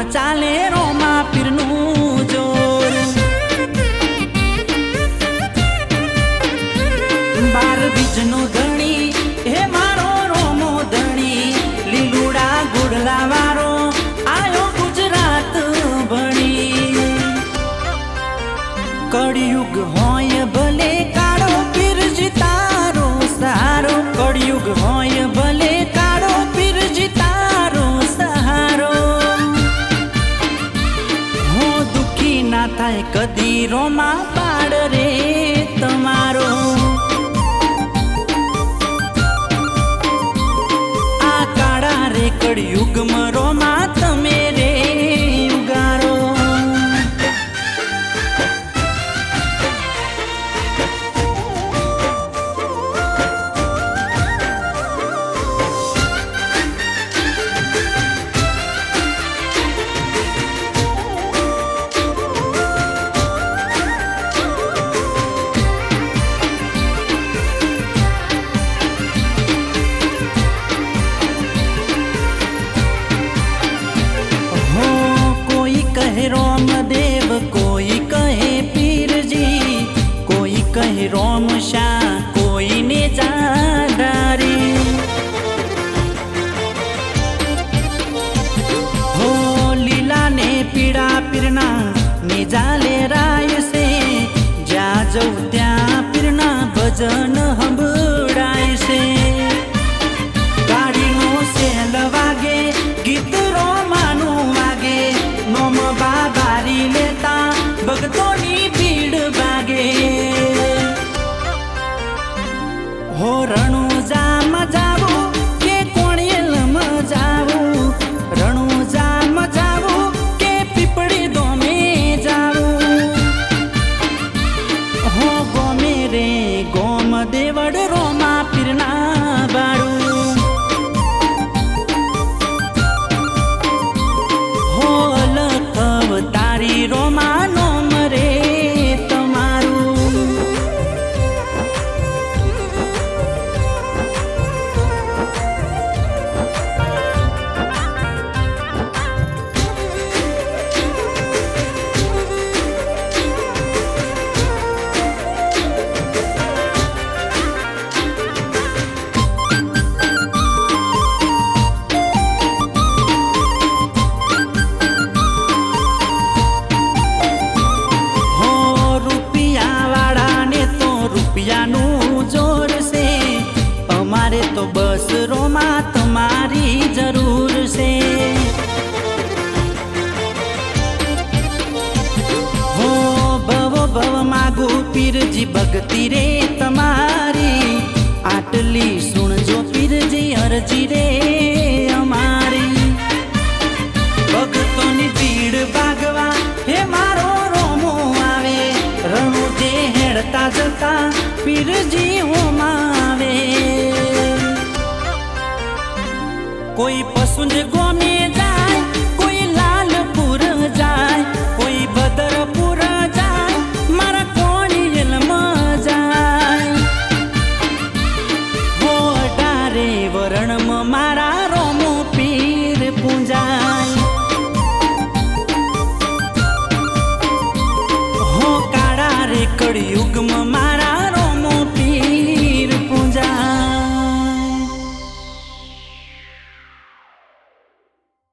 ચાલે રોમા પીરનું જોર બાર બીજનો ધણી હે મારો રોમો ધણી લીલુડા ગુડલા વારો આયો ગુજરાત ભણી કળિયુગ હોય ભલે કાળો પીરજી તારો સહારો કળિયુગ હોય ભલે કાળો પીરજી તારો સહારો હો દુખી ના થાય કદી રોમા પાડ રે તમારો આ કાળા રે કળિયુગ રોમા તમે રે ઉગારો रोमदेव कोई कहे पीरजी कोई कहे रोम शाह कोई ने जादारी हो लीला ने पीड़ा पीरना ने जाले राय से जा जाऊ त्या पीरना भजन हंभड़ाय से गाड़ी नो सेल वागे गीत रोमानु वागे नोम बाबारी लेता भगतोनी भीड़ भागे हो रણુજા મજાવું કે કોણિયલમાં જાવું રણુજા મજાવું કે પીપળી દોમે જાવું હો ગોમે રે ગોમ દેવડ રોમા પીરના બાળું તારી રોમાનો મરે તમારું जोर से हमारे तो बस रोमा तुम्हारी जरूर से हो भव मागू पीरजी भक्ति रे तुम्हारी आटली सुन जो पीरजी अर्जी रे हमारी भक्तोनी भीड़ भागवा हे मारो रोमो आवे रणु जे हेड़ता जता पीरजी होमावे कोई पसुंज गोमे जाए कोई लालपुर जाए कोई बदरपुर जाए मारा कोणियल में जाए हो डारे वरण में मारा रोमो पीर पूजाए हो काड़ा रे कड़युग में